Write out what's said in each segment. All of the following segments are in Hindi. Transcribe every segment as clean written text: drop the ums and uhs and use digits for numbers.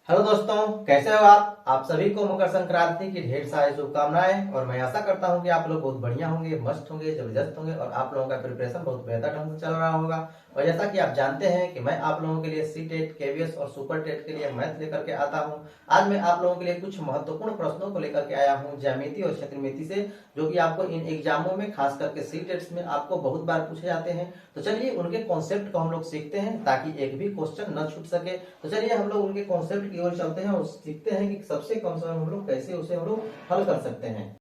हेलो दोस्तों, कैसे हो आप सभी को मकर संक्रांति की ढेर सारी शुभकामनाएं। और मैं आशा करता हूं कि आप लोग बहुत बढ़िया होंगे, मस्त होंगे, जबरदस्त होंगे और आप लोगों का प्रिपरेशन बहुत बेहतर ढंग से चल रहा होगा। और जैसा कि आप जानते हैं कि मैं आप लोगों के लिए सी टेट, केवीएस और सुपर टेट के लिए मैथ लेकर के आता हूं। आज मैं आप लोगों के लिए कुछ महत्वपूर्ण प्रश्नों को लेकर के आया हूं ज्यामिति और क्षेत्रमिति से, जो कि आपको इन एग्जामों में खास करके सी टेट्स में आपको बहुत बार पूछे जाते हैं। तो चलिए उनके कॉन्सेप्ट को हम लोग सीखते हैं ताकि एक भी क्वेश्चन न छूट सके। तो चलिए हम लोग उनके कॉन्सेप्ट की ओर चलते हैं और सीखते हैं कि सबसे कम समय में हम लोग कैसे उसे हम लोग हल कर सकते हैं।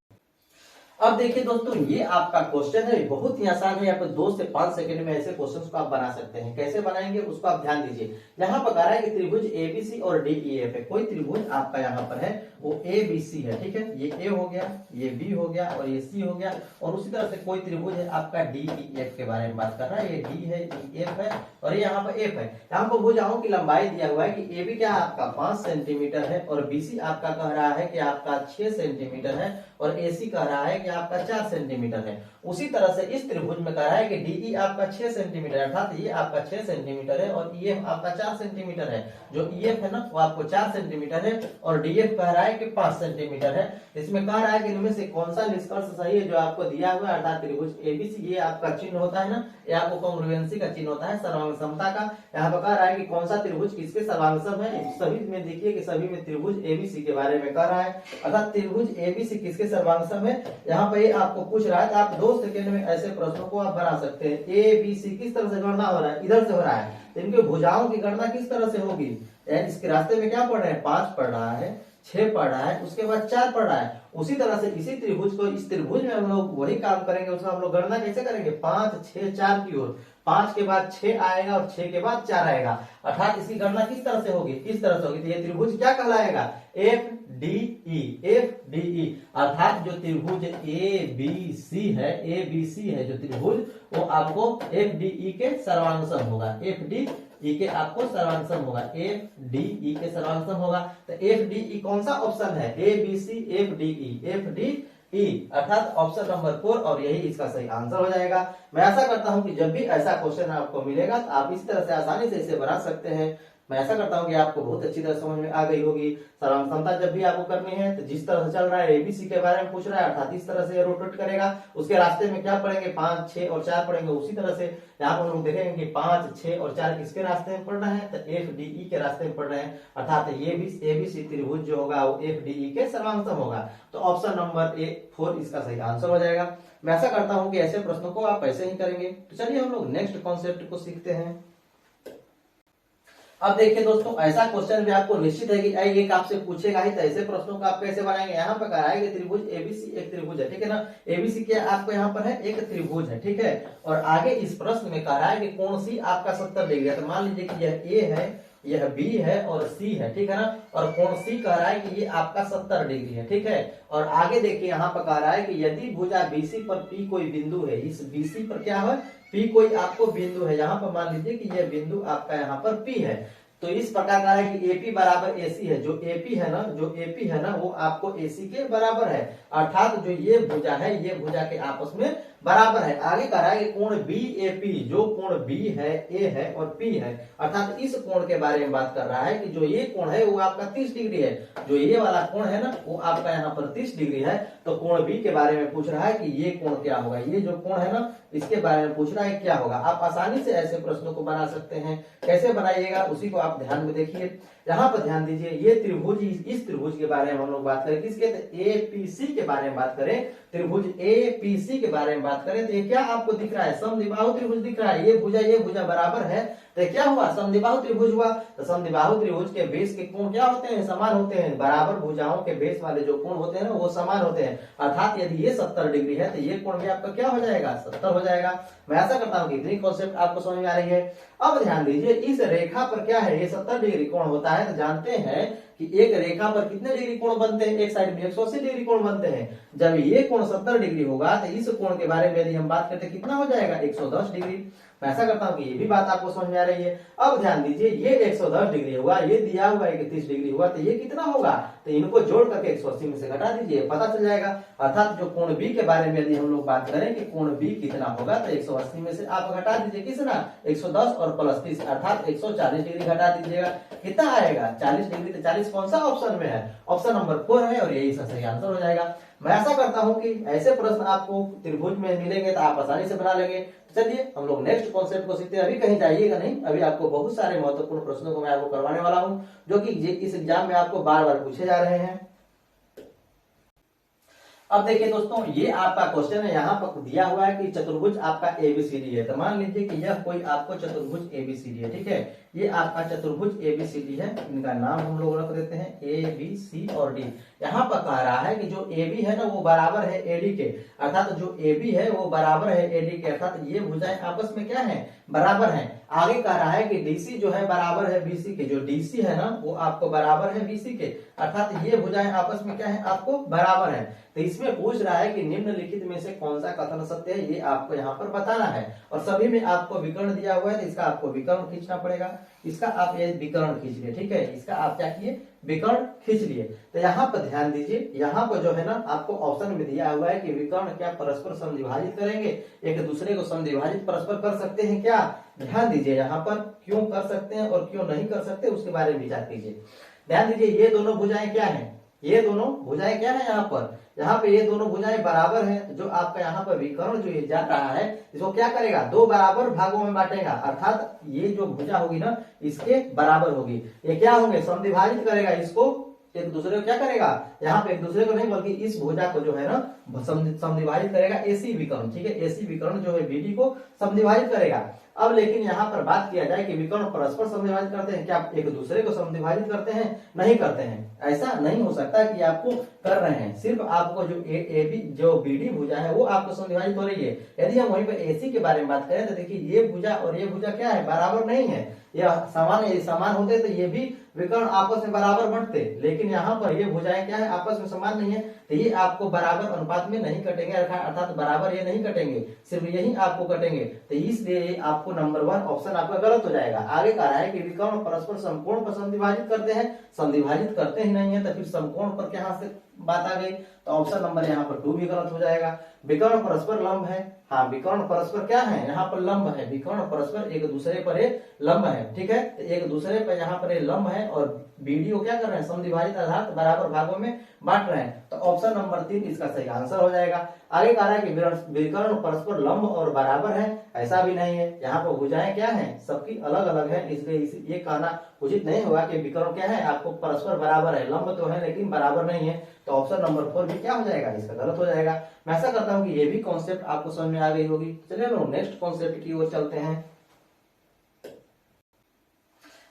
अब देखिए दोस्तों, ये आपका क्वेश्चन है, बहुत ही आसान है। यहाँ पे 2 से 5 सेकंड में ऐसे क्वेश्चंस को आप बना सकते हैं। कैसे बनाएंगे उसको आप ध्यान दीजिए। यहाँ पर कह रहा है कि त्रिभुज एबीसी और डीईएफ है। कोई त्रिभुज आपका यहाँ पर है वो एबीसी है, ठीक है। ये ए हो गया, ये बी हो गया और ये सी हो गया। और उसी तरह से कोई त्रिभुज है आपका डीईएफ के बारे में बात कर रहा है। ये डी है, ये एफ है और ये यहाँ पर एफ है। यहाँ पर भुजाओं की लंबाई दिया हुआ है कि ए बी क्या आपका 5 सेंटीमीटर है और बीसी आपका कह रहा है कि आपका 6 सेंटीमीटर है और एसी कह रहा है कि आपका 4 सेंटीमीटर है। उसी तरह से इस त्रिभुज में कह रहा है कि डीई आपका 6 सेंटीमीटर है, अर्थात ये आपका 6 सेंटीमीटर है और ईएफ आपका 4 सेंटीमीटर है। जो ईएफ है ना वो आपको 4 सेंटीमीटर है और डीएफ कह रहा है कि 5 सेंटीमीटर है। इसमें कह रहा है कि इनमें से कौन सा निष्कर्ष सही है जो आपको दिया हुआ है, अर्थात त्रिभुज एबीसी, ये आपका चिन्ह होता है ना, ये आपको कॉन्ग्रुएंसी का चिन्ह होता है, सर्वांग समता का। यहाँ पर कह रहा है कि कौन सा त्रिभुज किसके सर्वांग सम है। सभी में देखिए कि सभी में त्रिभुज एबीसी के बारे में कह रहा है, अर्थात त्रिभुज एबीसी किसके सर्वांग सम है। यहाँ पे आपको पूछ रहा है तो आप 2 सेकंड में ऐसे प्रश्नों को आप बना सकते हैं। ए बी सी किस तरह से गणना हो रहा है, इधर से हो रहा है, तो इनके भुजाओं की गणना किस तरह से होगी। इसके रास्ते में क्या पढ़ रहे हैं, 5 पढ़ रहा है, 6 पढ़ रहा है, उसके बाद 4 पढ़ रहा है। उसी तरह से इसी त्रिभुज को, इस त्रिभुज में हम लोग वही काम करेंगे। उसमें हम लोग गणना कैसे करेंगे, 5 6 4 की ओर। 5 के बाद 6 आएगा और 6 के बाद 4 आएगा, अर्थात इसकी गणना किस तरह से होगी, किस तरह से होगी। तो ये त्रिभुज क्या कहलाएगा, F D E, F D E, अर्थात जो त्रिभुज ए बी सी है, ए बी सी है जो त्रिभुज, वो आपको एफ डी ई के सर्वांगसम होगा। एफ डी ई के आपको सर्वांगसम होगा, एफ डी ई के सर्वांगसम होगा। तो एफ डी ई कौन सा ऑप्शन है, A B C F D E, F D E, अर्थात ऑप्शन नंबर 4, और यही इसका सही आंसर हो जाएगा। मैं आशा करता हूं कि जब भी ऐसा क्वेश्चन आपको मिलेगा तो आप इस तरह से आसानी से इसे बना सकते हैं। मैं ऐसा करता हूं कि आपको बहुत अच्छी तरह समझ में आ गई होगी। सर्वांग समता जब भी आपको करनी है तो जिस तरह से चल रहा है, एबीसी के बारे में पूछ रहा है, अर्थात इस तरह से रोटेट करेगा। उसके रास्ते में क्या पढ़ेंगे, 5 6 और 4 पढ़ेंगे। उसी तरह से यहाँ पर लोग देखेंगे कि 5 6 और 4 किसके रास्ते में पढ़ रहे हैं, तो एफ डी ई के रास्ते में पढ़ रहे हैं, अर्थात ये भी एबीसी त्रिभुज जो होगा वो एफ डी ई के सर्वांगसम होगा। तो ऑप्शन नंबर 4 इसका सही आंसर हो जाएगा। मैं ऐसा करता हूं कि ऐसे प्रश्नों को आप ऐसे ही करेंगे। तो चलिए हम लोग नेक्स्ट कॉन्सेप्ट को सीखते हैं। अब देखिए दोस्तों, ऐसा क्वेश्चन भी आपको निश्चित है कि एक आपसे पूछेगा ही, तो ऐसे प्रश्नों को आप कैसे बनाएंगे। यहाँ पर कह रहा है कि त्रिभुज एबीसी एक त्रिभुज है, ठीक है ना। एबीसी क्या आपको यहाँ पर है, एक त्रिभुज है, ठीक है। और आगे इस प्रश्न में कह रहा है कि कोण सी आपका 70 डिग्री है। तो मान लीजिए कि यह ए है, यह बी है और सी है, ठीक है ना। और कोण सी कह रहा है कि ये आपका 70 डिग्री है, ठीक है। और आगे देखिए यहाँ पर कह रहा है कि यदि भुजा बीसी पर पी कोई बिंदु है, इस बीसी पर क्या है, पी कोई आपको बिंदु है। यहाँ पर मान लीजिए कि यह बिंदु आपका यहाँ पर पी है। तो इस प्रकार का है कि एपी बराबर एसी है। जो एपी है ना, जो एपी है ना वो आपको एसी के बराबर है, अर्थात जो ये भुजा है ये भुजा के आपस में बराबर है। आगे कह रहा है कि कोण बी ए पी, जो कोण बी है, ए है और पी है, अर्थात इस कोण के बारे में बात कर रहा है कि जो ये कोण है वो आपका 30 डिग्री है। जो ये वाला कोण है ना वो आपका यहाँ पर 30 डिग्री है। तो कोण बी के बारे में पूछ रहा है कि ये कोण क्या होगा, ये जो कोण है ना इसके बारे में पूछ रहा है क्या होगा। आप आसानी से ऐसे प्रश्नों को बना सकते हैं। कैसे बनाइएगा उसी को आप ध्यान में देखिए। यहाँ पर ध्यान दीजिए, ये त्रिभुज, इस त्रिभुज के बारे में हम लोग बात करें, किसके, एपीसी के बारे में बात करें। त्रिभुज एपीसी के बारे में बात करें तो ये क्या आपको दिख रहा है, समद्विबाहु त्रिभुज दिख रहा है। ये भुजा बराबर है तो क्या हुआ, समद्विबाहु त्रिभुज हुआ। तो समद्विबाहु त्रिभुज के बेस के कोण क्या होते हैं, समान होते हैं। बराबर भुजाओं के बेस वाले जो कोण होते हैं ना वो समान होते हैं, अर्थात यदि ये 70 डिग्री है तो ये कोण भी आपका क्या हो जाएगा, 70 हो जाएगा। मैं ऐसा करता हूँ कि इतनी कॉन्सेप्ट आपको समझ में आ रही है। अब ध्यान दीजिए, इस रेखा पर क्या है, ये 70 डिग्री कोण होता है। तो जानते हैं कि एक रेखा पर कितने डिग्री कोण बनते हैं, एक साइड में 180 डिग्री कोण बनते हैं। जब ये कोण 70 डिग्री होगा तो इस कोण के बारे में यदि हम बात करते हैं कितना हो जाएगा, 110 डिग्री। मैं ऐसा करता हूँ कि ये भी बात आपको समझ में आ रही है। अब ध्यान दीजिए, ये 110 डिग्री हुआ, ये दिया हुआ है कि 30 डिग्री हुआ, तो ये कितना होगा, तो इनको जोड़ करके 180 में से घटा दीजिए, पता चल जाएगा। अर्थात जो कोण बी के बारे में यदि हम लोग बात करें कि कोण बी कितना होगा, तो 180 में से आप घटा दीजिए कितना, 110 और प्लस 30 अर्थात 140 डिग्री घटा दीजिएगा। कितना आएगा, 40 डिग्री। तो 40 कौन सा ऑप्शन में है, ऑप्शन नंबर 4 है, और यही इसका सही आंसर हो जाएगा। मैं ऐसा करता हूं कि ऐसे प्रश्न आपको त्रिभुज में मिलेंगे तो आप आसानी से बना लेंगे। चलिए हम लोग नेक्स्ट कॉन्सेप्ट को सीखते हैं। अभी कहीं जाइएगा नहीं, अभी आपको बहुत सारे महत्वपूर्ण प्रश्नों को मैं आपको करवाने वाला हूं, जो कि इस एग्जाम में आपको बार बार पूछे जा रहे हैं। अब देखिए दोस्तों, ये आपका क्वेश्चन है, यहाँ पर दिया हुआ है कि चतुर्भुज आपका एबीसीडी है। तो मान लीजिए कि यह कोई आपको चतुर्भुज एबीसीडी है, ठीक है, ये आपका चतुर्भुज एबीसीडी है, इनका नाम हम लोग रख देते हैं ए बी सी और डी। यहाँ पर कह रहा है कि जो ए बी है ना वो बराबर है एडी के, अर्थात जो ए बी है वो बराबर है एडी के, अर्थात ये भुजाएं आपस में क्या है, बराबर हैं। आगे कह रहा है कि डीसी जो है बराबर है बीसी के, जो डीसी है ना वो आपको बराबर है बीसी के, अर्थात ये भुजाएं आपस में क्या है, आपको बराबर है। तो इसमें पूछ रहा है कि निम्नलिखित में से कौन सा कथन सत्य है, ये आपको यहाँ पर बताना है। और सभी में आपको विकर्ण दिया हुआ है, तो इसका आपको विकर्ण खींचना पड़ेगा। इसका आप ये विकर्ण खींच लिए, ठीक है, इसका आप क्या किए, विकर्ण खींच लिए। तो यहाँ पर ध्यान दीजिए, यहाँ पर जो है ना आपको ऑप्शन में दिया हुआ है कि विकर्ण क्या परस्पर समद्विभाजित करेंगे, एक दूसरे को समद्विभाजित परस्पर कर सकते हैं क्या। ध्यान दीजिए यहाँ पर क्यों कर सकते हैं और क्यों नहीं कर सकते उसके बारे में विचार कीजिए। ध्यान दीजिए, ये दोनों भुजाएं क्या है, ये दोनों भुजाएं क्या है, यहाँ पे ये दोनों भुजाएं बराबर हैं। जो आपका यहाँ पर विकर्ण जो ये जा रहा है, इसको क्या करेगा, दो बराबर भागों में बांटेगा, अर्थात ये जो भुजा होगी ना इसके बराबर होगी। ये क्या होंगे, समद्विभाजित करेगा, इसको एक दूसरे को क्या करेगा, यहाँ पे एक दूसरे को नहीं बल्कि इस भुजा को जो है ना समद्विभाजित करेगा एसी विकर्ण, ठीक है, एसी विकर्ण जो है बीडी को समद्विभाजित करेगा। अब लेकिन यहाँ पर बात किया जाए कि विकर्ण परस्पर समद्विभाजित करते हैं क्या, एक दूसरे को समद्विभाजित करते हैं, नहीं करते हैं। ऐसा नहीं हो सकता कि आपको कर रहे हैं, सिर्फ आपको जो ए बी जो बीडी भुजा है वो आपको समद्विभाजित हो रही है। यदि हम वहीं पर एसी के बारे में बात करें तो देखिए ये भुजा और ये भुजा क्या है, बराबर नहीं है, यह समान है। समान होते तो ये भी विकर्ण आपस में बराबर बढ़ते, लेकिन यहाँ पर ये भुजाएं क्या है, आपस में समान नहीं है, तो ये आपको बराबर अनुपात में नहीं कटेंगे, अर्थात बराबर ये नहीं कटेंगे, सिर्फ यही आपको कटेंगे। तो इसलिए आपको नंबर 1 ऑप्शन आपका गलत हो जाएगा। आगे कह रहा है कि विकर्ण परस्पर समकोण पर समद्विभाजित करते हैं, समद्विभाजित करते ही नहीं है, तो फिर समकोण पर कहां से बात आ गई, तो ऑप्शन नंबर यहाँ पर 2 भी गलत हो जाएगा। विकर्ण परस्पर लंब है, हाँ विकर्ण परस्पर क्या है, यहाँ पर लंब है, विकर्ण परस्पर एक दूसरे पर लंब है, ठीक है, तो एक दूसरे पर यहाँ पर लंब है और बीडीओ क्या कर रहे हैं, समद्विभाजित अर्थात बराबर भागों में बांट रहे हैं। तो ऑप्शन नंबर 3 इसका सही आंसर हो जाएगा। आगे कह रहा है कि विकर्ण परस्पर लंब और बराबर है, ऐसा भी नहीं है, यहाँ पर भुजाएं क्या है, सबकी अलग अलग है, इसलिए ये कहना उचित नहीं होगा कि विकर्ण क्या है, आपको परस्पर बराबर है, लंब तो है लेकिन बराबर नहीं है। तो ऑप्शन नंबर 4 भी क्या हो जाएगा, इसका गलत हो जाएगा। मैं ऐसा करता हूं कि ये भी कॉन्सेप्ट आपको समझ में आ गई होगी। चलिए हम नेक्स्ट कॉन्सेप्ट की ओर चलते हैं।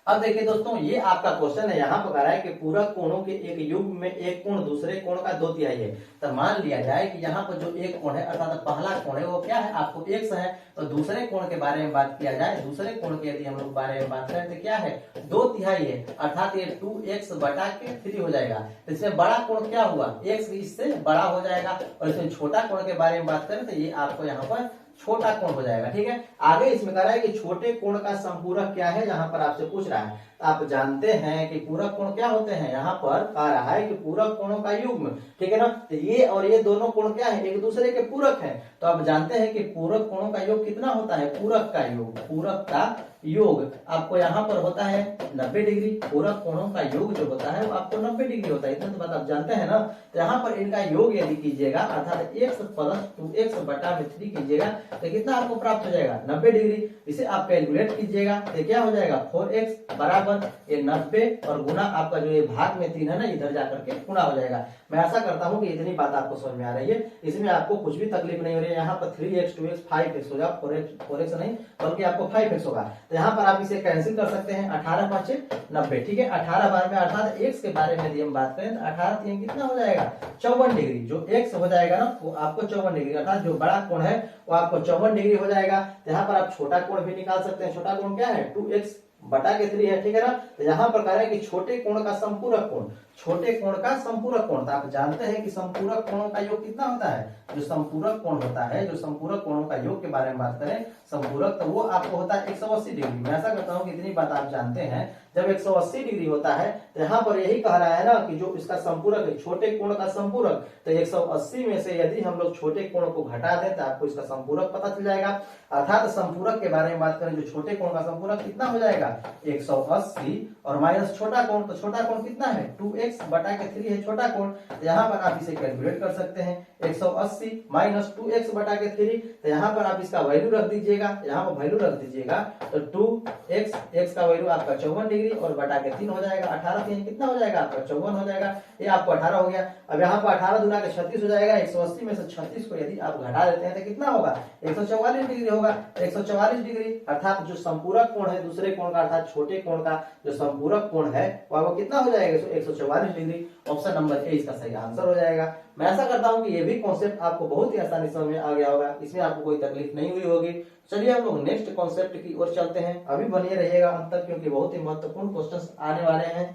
अब देखिए दोस्तों, ये आपका क्वेश्चन है, यहाँ पर कह रहा है कि पूरक कोणों के एक युग्म में एक कोण दूसरे कोण का 2/3 है। तो मान लिया जाए कि यहाँ पर जो एक कोण है अर्थात पहला कोण है वो क्या है, आपको x है, तो दूसरे कोण के बारे में बात किया जाए, दूसरे कोण के यदि हम लोग बारे में बात करें तो क्या है, 2/3 है, अर्थात ये 2x बटा के 3 हो जाएगा। तो इसमें बड़ा कोण क्या हुआ, x इससे बड़ा हो जाएगा, और इसमें छोटा कोण के बारे में बात करें तो ये आपको यहाँ पर छोटा कोण हो जाएगा, ठीक है। आगे इसमें कह रहा है कि छोटे कोण का संपूरक क्या है, यहाँ पर आपसे पूछ रहा है। आप जानते हैं कि पूरक कोण क्या होते हैं, यहाँ पर कह रहा है कि पूरक कोणों का युग्म, ठीक है ना, तो ये और ये दोनों कोण क्या है, एक दूसरे के पूरक हैं। तो आप जानते हैं कि पूरक कोणों का योग कितना होता है, पूरक का योग, पूरक का योग आपको यहाँ पर होता है 90 डिग्री। पूरक कोणों का योग जो होता है वो आपको 90 डिग्री होता है, इतना तो बात आप जानते हैं ना। तो यहाँ पर इनका योग यदि कीजिएगा अर्थात x प्लस 2x बटा में 3 कीजिएगा तो कितना आपको प्राप्त हो जाएगा, 90 डिग्री। इसे आप कैलकुलेट कीजिएगा तो क्या हो जाएगा, 4x बराबर ये 90 और गुना आपका जो ये भाग में 3 है ना, इधर जाकर के गुणा हो जाएगा। मैं आशा करता हूँ कि इतनी बात आपको समझ में आ रही है, इसमें आपको कुछ भी तकलीफ नहीं हो रही है। यहाँ पर 3x 2x 5x होगा, 4x नहीं बल्कि आपको 5x होगा। तो यहाँ पर आप इसे कैंसिल कर सकते हैं, 18 5 90, ठीक है। 18 बार में अर्थात x के बारे में यदि हम बात करें तो 18 3 कितना हो जाएगा, 54 डिग्री। जो x हो जाएगा ना वो आपको 54 डिग्री, अर्थात जो बड़ा कोण है वो आपको 54 डिग्री हो जाएगा। तो यहाँ पर आप छोटा कोण भी निकाल सकते हैं। छोटा कोण क्या है, 2x बटा के 3 है, ठीक है ना। तो यहाँ पर कह रहे हैं कि छोटे कोण का संपूरक कोण, छोटे कोण का संपूरक कोण। तो आप जानते हैं कि संपूरक कोणों का योग कितना होता है, जो संपूरक कोण होता है, जो संपूरक कोणों का योग के बारे में बात करें संपूरक, तो वो आपको होता है 180 डिग्री। मैं ऐसा करता हूँ कि इतनी बात आप जानते हैं, जब 180 डिग्री होता है तो यहाँ पर यही कह रहा है ना कि जो इसका संपूरक है, छोटे कोण का संपूरक, तो 180 में से यदि हम लोग छोटे कोण को घटा दें तो आपको इसका संपूरक पता चल जाएगा। अर्थात संपूरक के बारे में बात करें, जो छोटे कोण का संपूरक कितना हो जाएगा 180 और माइनस छोटा कोण, तो छोटा कोण कितना है 2x बटा के 3 है छोटा कोण। तो यहाँ पर आप इसे कैलकुलेट कर सकते हैं, 180 माइनस 2x बटा के 3, तो यहाँ पर आप इसका वैल्यू रख दीजिएगा, यहाँ पर वैल्यू रख दीजिएगा, तो 2x, x का वैल्यू आपका 54 डिग्री और बटा के 3 हो जाएगा, 18 3 कितना हो जाएगा आपका 54 हो जाएगा, ये आपको 18 हो गया। अब यहाँ पर 18 दुना के 36 हो जाएगा, 180 में से 36 को यदि आप घटा देते हैं तो कितना होगा 144 डिग्री होगा। 144 डिग्री अर्थात जो संपूरक कोण है दूसरे कोण का, अर्थात छोटे कोण का जो संपूरक कोण है वो कितना हो जाएगा 144 डिग्री। ऑप्शन नंबर ए इसका सही आंसर हो जाएगा। मैं ऐसा करता हूं कि ये भी कॉन्सेप्ट आपको बहुत ही आसानी समझ में आ गया होगा, इसमें आपको कोई तकलीफ नहीं हुई होगी। चलिए हम लोग नेक्स्ट कॉन्सेप्ट की ओर चलते हैं, अभी बनिए रहिएगा अंत तक क्योंकि बहुत ही महत्वपूर्ण क्वेश्चंस आने वाले हैं।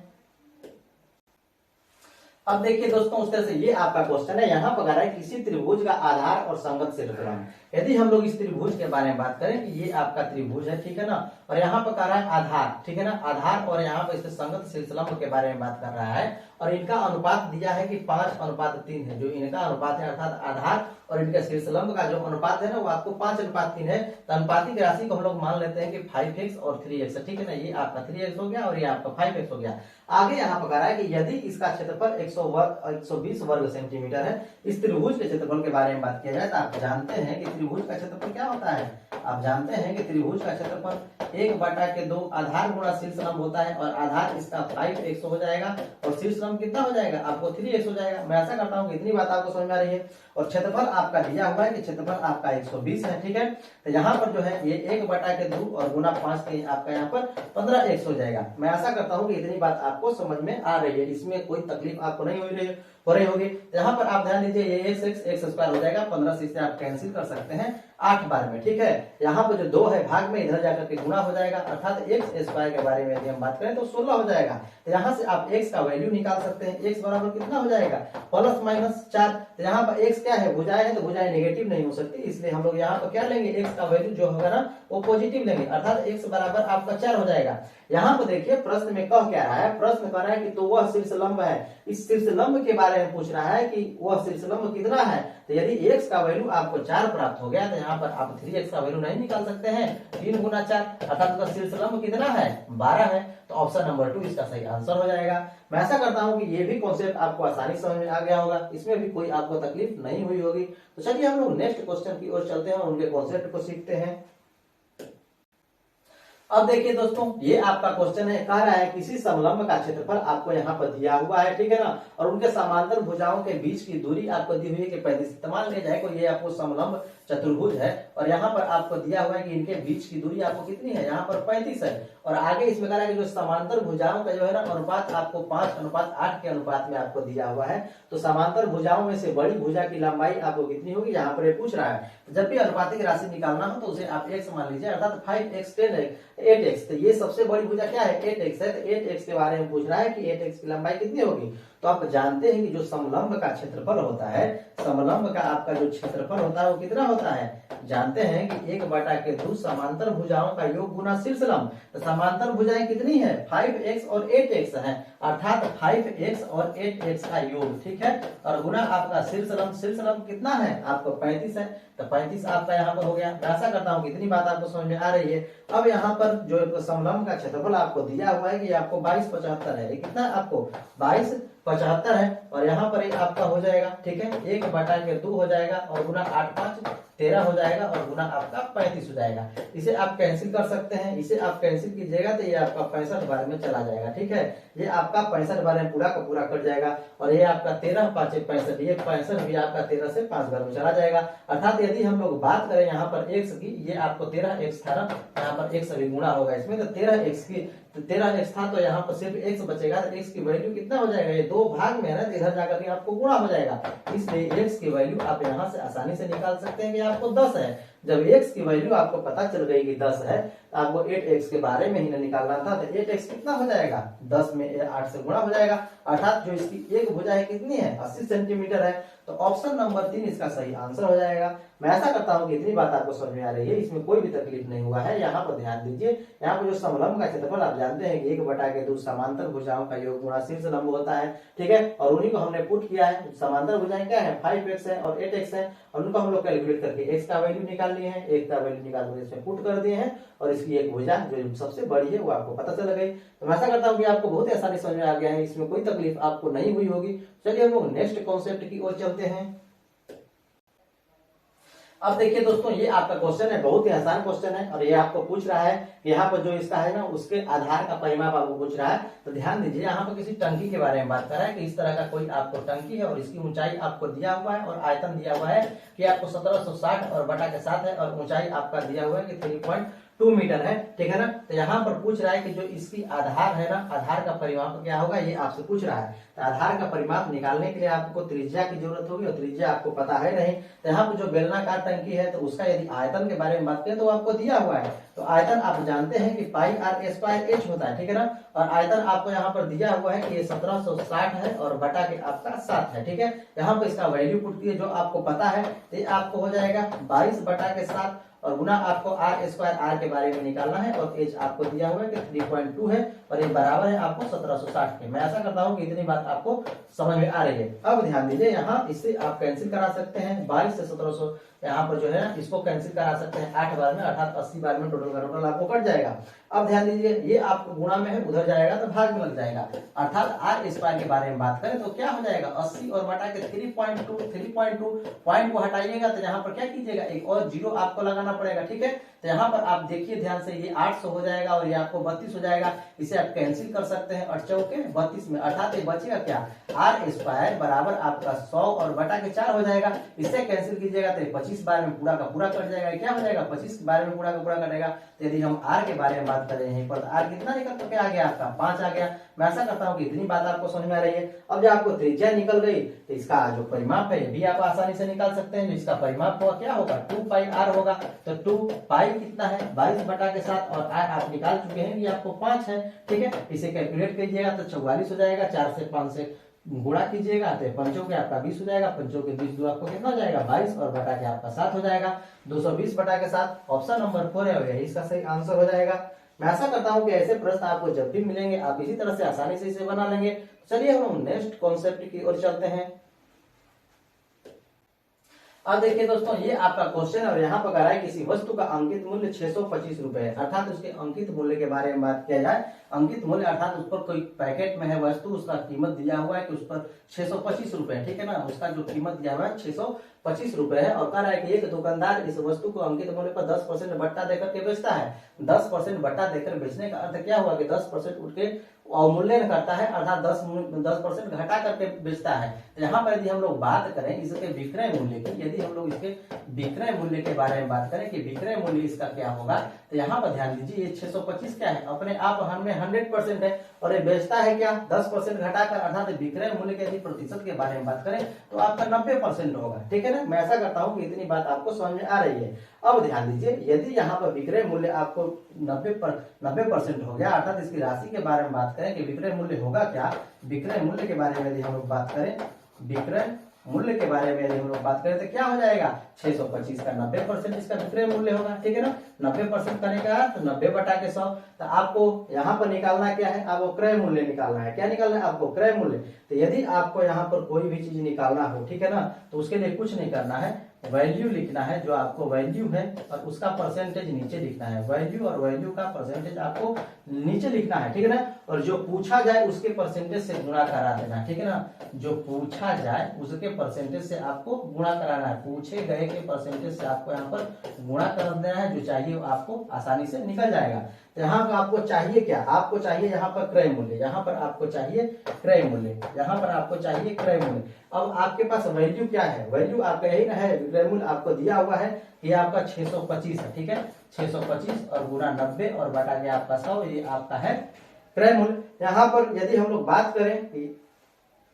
अब देखिए दोस्तों, उस तरह से ये आपका क्वेश्चन है, यहाँ पर कह रहा है किसी त्रिभुज का आधार और संगत क्षेत्रफल। यदि हम लोग इस त्रिभुज के बारे में बात करें कि ये आपका त्रिभुज है, ठीक है ना, और यहाँ पर कह रहा है आधार, ठीक है ना, आधार, और यहाँ पर इसके संगत शीर्षलंब के बारे में बात कर रहा है, और इनका अनुपात दिया है कि 5:3 है, जो इनका अनुपात है अर्थात आधार और इनका शीर्षलंब का जो अनुपात है ना वो आपको 5:3 है। तो अनुपातिक राशि को हम लोग मान लेते हैं कि 5x और 3x, ठीक है ना, ये आपका 3x हो गया और ये आपका 5x हो गया। आगे यहाँ पर कह रहा है कि यदि इसका क्षेत्रफल 120 वर्ग सेंटीमीटर है, इस त्रिभुज के क्षेत्रफल के बारे में बात किया जाए तो आप जानते हैं कि त्रिभुज का क्षेत्रफल क्या होता है, आप जानते हैं कि त्रिभुज का क्षेत्रफल 1/2 आधार गुणा शीर्षलंब होता है, और आधार इसका 5x हो जाएगा और शीर्षलंब कितना हो जाएगा आपको 3x हो जाएगा। मैं ऐसा करता हूँ कि इतनी बात आपको समझ में आ रही है, और क्षेत्रफल आपका दिया हुआ है कि क्षेत्रफल आपका 120 है, ठीक है। तो यहाँ पर जो है ये 1/2 और गुना 5 के आपका यहाँ पर 15x हो जाएगा। मैं ऐसा करता हूँ कि इतनी बात आपको समझ में आ रही है, इसमें कोई तकलीफ आपको नहीं हो रही होगी। यहाँ पर आप ध्यान दीजिए, ये x स्क्वायर हो जाएगा, 15 से आप कैंसिल कर सकते हैं 8 बार में, ठीक है। यहाँ पर जो 2 है भाग में इधर जाकर के गुणा हो जाएगा, अर्थात x स्क्वायर के बारे में यदि हम बात करें तो 16 हो जाएगा। तो यहाँ से आप x का वैल्यू निकाल सकते हैं, x बराबर कितना हो जाएगा +-4। तो यहाँ पर x क्या है, भुजाएं है, तो भुजाएं नेगेटिव नहीं हो सकती, इसलिए हम लोग यहाँ पर क्या लेंगे, x का वैल्यू जो होगा ना वो पॉजिटिव लेंगे, अर्थात x बराबर आपका 4 हो जाएगा। यहाँ पर देखिए प्रश्न में कह क्या रहा है, प्रश्न कह रहा है कि तो वह शीर्षलंब है, इस शीर्षलंब के बारे में पूछ रहा है कि वह शीर्षलंब कितना है। तो यदि x का वैल्यू आपको 4 प्राप्त हो गया तो यहाँ पर आप 3x का वैल्यू नहीं निकाल सकते हैं, 3 गुना 4 अर्थात उसका शीर्षलंब कितना है 12 है। तो ऑप्शन नंबर 2 इसका सही आंसर हो जाएगा। मैं ऐसा करता हूँ कि ये भी कॉन्सेप्ट आपको आसानी समझ में आ गया होगा, इसमें भी कोई आपको तकलीफ नहीं हुई होगी। तो चलिए हम लोग नेक्स्ट क्वेश्चन की ओर चलते हैं और उनके कॉन्सेप्ट को सीखते हैं। अब देखिए दोस्तों, ये आपका क्वेश्चन है, कह रहा है किसी समलंब का क्षेत्रफल आपको यहाँ पर दिया हुआ है, ठीक है ना, और उनके समांतर भुजाओं के बीच की दूरी आपको दी हुई है कि 35। मान लिया जाए कि ये आपको समलंब चतुर्भुज है और यहाँ पर आपको दिया हुआ है कि इनके बीच की दूरी आपको कितनी है, यहाँ पर 35 है, और आगे इसमें कह रहा है कि जो समांतर भुजाओं का जो है ना अनुपात आपको 5:8 के अनुपात में आपको दिया हुआ है। तो समांतर भुजाओं में से बड़ी भुजा की लंबाई आपको कितनी होगी, यहाँ पर ये पूछ रहा है। जब भी अनुपातिक राशि निकालना हो तो उसे आप x मान लीजिए, अर्थात 5x 8x। तो ये सबसे बड़ी भुजा क्या है 8x है, तो 8x के बारे में पूछ रहा है कि 8x की लंबाई कितनी होगी। तो आप जानते हैं कि जो समलंब का क्षेत्रफल होता है, समलंब का आपका जो क्षेत्रफल होता है वो कितना होता है, जानते हैं कि 1/2 समांतर भुजाओं का योग गुना शीर्षलंब। तो समांतर भुजाएं कितनी है 5x और 8x है, अर्थात 5x और 8x का योग, ठीक है, और गुना आपका शीर्षलंब, शीर्षलंब कितना है आपको 35 है, तो 35 आपका यहाँ पर हो गया। मैं ऐसा करता हूँ कितनी बात आपको समझ में आ रही है। अब यहाँ पर जो समलंब का क्षेत्रफल आपको दिया हुआ है कि आपको 2275 है, ये कितना आपको 2275 है, और यहाँ पर एक आपका हो जाएगा, ठीक है, 1/2 हो जाएगा और गुना 8 5 13 हो जाएगा और गुना आपका 35 हो जाएगा। इसे आप कैंसिल कर सकते हैं, इसे आप कैंसिल कीजिएगा तो ये आपका 65 बार में चला जाएगा, ठीक है, ये आपका 65 बार में पूरा का पूरा कट जाएगा, और ये आपका 13 5 65, ये 65 भी आपका 13 से 5 बार में चला जाएगा। अर्थात यदि हम लोग बात करें यहाँ पर x की, ये आपको 13x था ना, यहाँ पर x अभी गुणा होगा इसमें, तो 13x की 13x था, तो यहाँ पर सिर्फ x बचेगा, तो x की वैल्यू कितना हो जाएगा, ये 2 भाग में है ना, इधर जाकर के आपको गुणा हो जाएगा, इसलिए x की वैल्यू आप यहाँ से आसानी से निकाल सकते हैं कि आपको 10 है। जब x की वैल्यू आपको पता चल गई कि 10 है, तो आपको 8x के बारे में ही ना निकालना था। तो 8x कितना हो जाएगा, 10 में 8 से गुणा हो जाएगा, अर्थात जो इसकी एक भुजा है कितनी है, 80 सेंटीमीटर है। तो ऑप्शन नंबर 3 इसका सही आंसर हो जाएगा। मैं ऐसा करता हूं कि इतनी बात आपको समझ में आ रही है, इसमें कोई भी तकलीफ नहीं हुआ है। यहाँ पर ध्यान दीजिए, यहाँ पर जो समलंब का क्षेत्रफल आप जानते हैं कि 1/2 समांतर भुजाओं का योग गुणा शीर्ष लंब होता है, ठीक है। और उन्हीं को हमने पुट किया है। समांतर भुजाएं क्या है, 5x है और 8x है, और उनको हम लोग कैलकुलेट करके x का वैल्यू निकाल लिए हैं, x का वैल्यू निकाल कर इसमें पुट कर दिए हैं, और इसकी एक भुजा जो सबसे बड़ी है वो आपको पता चल गई। तो मैं ऐसा करता हूँ कि आपको बहुत ही आसानी समझ में आ गया है, इसमें कोई तकलीफ आपको नहीं हुई होगी। चलिए हम लोग नेक्स्ट कॉन्सेप्ट की ओर चलते हैं। अब देखिए दोस्तों, ये आपका क्वेश्चन है, बहुत ही आसान क्वेश्चन है, और ये आपको पूछ रहा है कि यहाँ पर जो इसका है ना उसके आधार का परिमाप आपको पूछ रहा है। तो ध्यान दीजिए, यहाँ पर किसी टंकी के बारे में बात कर रहा है कि इस तरह का कोई आपको टंकी है और इसकी ऊंचाई आपको दिया हुआ है और आयतन दिया हुआ है कि आपको 1760 और बटा के साथ है, और ऊंचाई आपका दिया हुआ है कि 3.2 मीटर है, ठीक है ना। तो यहाँ पर पूछ रहा है कि जो इसकी आधार है ना, आधार का परिमाप क्या होगा, ये आपसे पूछ रहा है। तो आधार का परिमाप निकालने के लिए आपको त्रिज्या की जरूरत होगी, और त्रिज्या आपको पता है नहीं। तो यहाँ पर जो बेलनाकार टंकी है, तो उसका यदि आयतन के बारे में बात करें तो आपको दिया हुआ है। तो आयतन आप जानते हैं कि पाई आर स्क्वायर एच होता है, ठीक है ना। और आयतन आपको यहाँ पर दिया हुआ है कि ये 1760 है और बटा के आपका 7 है, ठीक है। यहाँ पर इसका वैल्यू पुट किए, जो आपको पता है, तो ये आपको हो जाएगा 22 बटा के 7, और गुना आपको आर स्क्वायर, आर के बारे में निकालना है, और एच आपको दिया हुआ है कि 3.2 है, और ये बराबर है आपको 1760 के। मैं ऐसा करता हूं कि इतनी बात आपको समझ में आ रही है। अब ध्यान दीजिए, यहाँ इससे आप कैंसिल करा सकते हैं, 22 से 1700 यहाँ पर जो है इसको कैंसिल करा सकते हैं 8 बार में, अर्थात 80 बार में टोटल का टोटल आपको कट जाएगा। अब ध्यान दीजिए, ये आपको गुणा में है, उधर जाएगा तो भाग में लग जाएगा, अर्थात आर स्क्वायर के बारे में बात करें तो क्या हो जाएगा, 80 और बटा के 3.2 पॉइंट को हटाइएगा, तो यहाँ पर क्या कीजिएगा, एक और जीरो आपको लगाना पड़ेगा, ठीक है। तो यहाँ पर आप देखिए ध्यान से, ये 800 हो जाएगा और ये आपको 32 हो जाएगा। इसे आप कैंसिल कर सकते हैं, 8 चौके 32 में, अर्थात ये बचेगा क्या, आर स्क्वायर बराबर आपका 100 और बटा के 4 हो जाएगा। इससे कैंसिल कीजिएगा तो 25 बार में पूरा का पूरा कट जाएगा। क्या हो जाएगा, 25 बार में पूरा का पूरा कटेगा। तो यदि हम आर के बारे में बात कर रहे हैं पर आर कितना निकल करके आ गया, आपका 5 आ गया। मैं ऐसा करता हूं कि इतनी बात आपको समझ में आ रही है। अब जब आपको त्रिज्या निकल गई तो इसका जो परिमाप है ये भी आप आसानी से निकाल सकते हैं। जो इसका परिमाप होगा क्या होगा, 2 पाई आर होगा। तो 2 पाई कितना है, 22 बटा के 7, और आर आप निकाल चुके हैं, ये आपको 5 है, ठीक है। इसे कैलकुलेट कीजिएगा तो 44 हो जाएगा, 4 से 5 से गुणा कीजिएगा तो पंचों के आपका 20 हो जाएगा, पंचों के 20 दो आपको कितना हो जाएगा, 22, और बटा के आपका 7 हो जाएगा, 220 बटा के 7। ऑप्शन नंबर 4 है, इसका सही आंसर हो जाएगा। मैं ऐसा करता हूं कि ऐसे प्रश्न आपको जब भी मिलेंगे आप इसी तरह से आसानी से इसे बना लेंगे। चलिए हम नेक्स्ट कॉन्सेप्ट की ओर चलते हैं। अब देखिए दोस्तों, ये आपका क्वेश्चन है और यहाँ पर कह रहा है किसी वस्तु का अंकित मूल्य 625 रुपए है, अर्थात उसके अंकित मूल्य के बारे में बात किया जाए। अंकित मूल्य अर्थात उस पर कोई पैकेट में है वस्तु, उसका कीमत दिया हुआ है कि उस पर 625 रुपए, ठीक है ना। उसका जो कीमत दिया हुआ है 625 रुपए है, और कह रहा है कि एक दुकानदार इस वस्तु को अंकित मूल्य पर 10% बट्टा देकर के बेचता है। 10% बट्टा देकर बेचने का अर्थ क्या हुआ कि 10% उठ के अवमूल्यन करता है, अर्थात 10% घटा करके बेचता है। तो यहाँ पर यदि हम लोग बात करें इसके विक्रय मूल्य की, यदि हम लोग इसके विक्रय मूल्य के बारे में बात करें कि विक्रय मूल्य इसका क्या होगा, तो यहाँ पर ध्यान दीजिए, ये 625 क्या है, अपने आप हमें 100% है, और ये बेचता है क्या, 10% घटाकर, अर्थात विक्रय मूल्य के यदि प्रतिशत के बारे में बात करें तो आपका 90% होगा, ठीक है ना। मैं ऐसा करता हूँ कि इतनी बात आपको समझ में आ रही है। अब ध्यान दीजिए, यदि यहाँ पर विक्रय मूल्य आपको 90% हो गया, अर्थात इसकी राशि के बारे में बात करें कि विक्रय मूल्य होगा क्या, विक्रय मूल्य के बारे में यदि हम लोग बात करें, विक्रय मूल्य के बारे में यदि हम लोग बात करें तो क्या हो जाएगा, 625 का 90% इसका विक्रय मूल्य होगा, ठीक है ना। 90% करने का तो 90 बटा के 100। तो आपको यहाँ पर निकालना क्या है, आपको क्रय मूल्य निकालना है। क्या निकालना है आपको, क्रय मूल्य। तो यदि आपको यहाँ पर कोई भी चीज निकालना हो, ठीक है ना, तो उसके लिए कुछ नहीं करना है, वैल्यू लिखना है, जो आपको वैल्यू है और उसका परसेंटेज नीचे लिखना है, वैल्यू और वैल्यू का परसेंटेज आपको नीचे लिखना है, ठीक है ना। और जो पूछा जाए उसके परसेंटेज से गुणा करा देना, ठीक है ना। जो पूछा जाए उसके परसेंटेज से आपको गुणा कराना है, पूछे गए के परसेंटेज से आपको यहाँ पर गुणा कर देना है, जो चाहिए वो आपको आसानी से निकल जाएगा। तो यहाँ पर आपको चाहिए क्या, आपको चाहिए यहाँ पर क्रय मूल्य, यहाँ पर आपको चाहिए क्रय मूल्य, यहाँ पर आपको चाहिए क्रय मूल्य। अब आपके पास वैल्यू क्या है, वैल्यू आपका यही ना है, विक्रय मूल्य आपको दिया हुआ है, ये आपका 625 है, ठीक है। 625 और गुणा 90 और बटा के आपका 100, ये आपका है क्रय मूल्य। यहाँ पर यदि हम लोग बात करें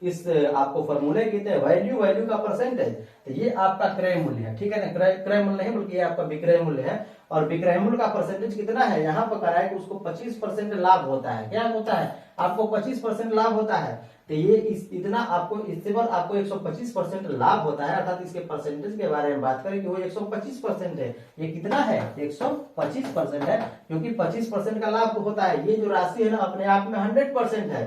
इस आपको फॉर्मूले की वैल्यू का परसेंटेज, तो ये आपका क्रय मूल्य है, ठीक है ना। क्रय मूल्य नहीं बल्कि ये आपका विक्रय मूल्य है। और विक्रय मूल्य का परसेंटेज कितना है, यहाँ पर करा है कि उसको 25% लाभ होता है। क्या होता है, आपको 25% लाभ होता है। तो ये इतना आपको इससे पर आपको 125% लाभ होता है, अर्थात इसके परसेंटेज के बारे में बात करें कि वो 125% है। ये कितना है, 125% है, क्योंकि 25% का लाभ होता है। ये जो राशि है ना अपने आप में 100% है।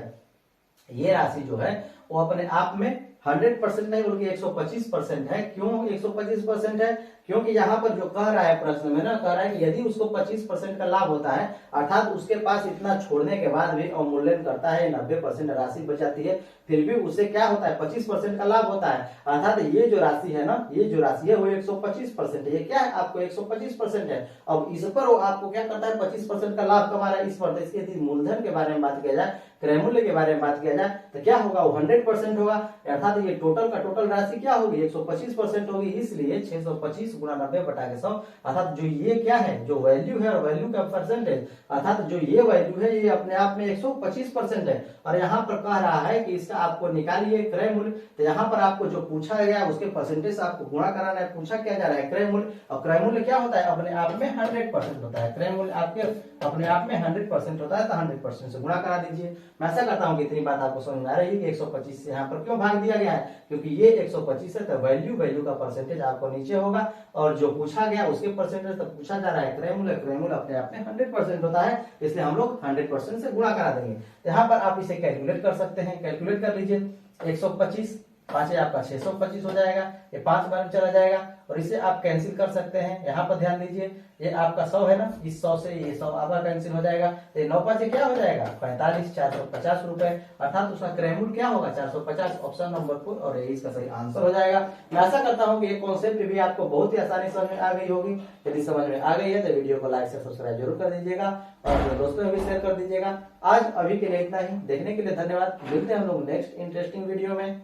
ये राशि जो है वो अपने आप में 100% नहीं बल्कि 125% है। क्यों 125% है, क्योंकि यहाँ पर जो कह रहा है प्रश्न में ना, कह रहा है कि यदि उसको 25% का लाभ होता है, अर्थात उसके पास इतना छोड़ने के बाद भी अवमूल्यन करता है, 90% राशि बच जाती है, फिर भी उसे क्या होता है, 25% का लाभ होता है। अर्थात ये जो राशि है ना, ये जो राशि है वो 125% है। ये क्या है, आपको 125% है। अब इस पर वो आपको क्या करता है, 25% का लाभ कमा रहा है इस पर। इसके यदि मूलधन के बारे में बात किया जाए, क्रय मूल्य के बारे में बात किया जाए, तो क्या होगा, वो 100% होगा। अर्थात ये टोटल का टोटल राशि क्या होगी, 125% होगी। इसलिए 625 गुणा 90/100, अर्थात जो ये क्या है, जो वैल्यू है और वैल्यू का परसेंटेज, अर्थात जो ये वैल्यू है ये अपने आप में 125% है। और यहाँ पर कह रहा है कि इसका आपको निकालिए क्रय मूल्य। तो यहाँ पर आपको जो पूछा गया उसके परसेंटेज आपको गुणा कराना है। पूछा क्या जा रहा है, क्रय मूल्य। और क्रय मूल्य क्या होता है, अपने आप में 100% होता है। क्रय मूल्य आपके अपने आप में 100% होता है, तो 100% से गुणा करा दीजिए। मैं ऐसा करता हूँ कि इतनी बात आपको समझ में आ रही है कि 125 से यहाँ पर क्यों भाग दिया गया है, क्योंकि ये 125 है, तो वैल्यू का परसेंटेज आपको नीचे होगा। और जो पूछा गया उसके परसेंटेज, तो पूछा जा रहा है क्रय मूल्य अपने आप में 100% होता है, इसलिए हम लोग 100% से गुणा करा देंगे। यहाँ पर आप इसे कैलकुलेट कर सकते हैं। कैलकुलेट कर लीजिए, 125 5 आपका 625 हो जाएगा। ये 5 बार में चला जाएगा और इसे आप कैंसिल कर सकते हैं। यहाँ पर ध्यान दीजिए, ये आपका 100 है ना, इस 100 से ये 100 आपका कैंसिल हो जाएगा। तो 9 5 क्या हो जाएगा, 45, 450 रुपए, अर्थात उसका क्रय मूल्य क्या होगा, 450। ऑप्शन नंबर 4 और यही इसका सही आंसर हो जाएगा। मैं आशा करता हूँ कि ये कॉन्सेप्ट भी आपको बहुत ही आसानी समझ में आ गई होगी। यदि समझ में आ गई है तो वीडियो को लाइक से सब्सक्राइब जरूर कर दीजिएगा और दोस्तों में भी शेयर कर दीजिएगा। आज अभी के लिए इतना ही। देखने के लिए धन्यवाद। मिलते हैं हम लोग नेक्स्ट इंटरेस्टिंग वीडियो में।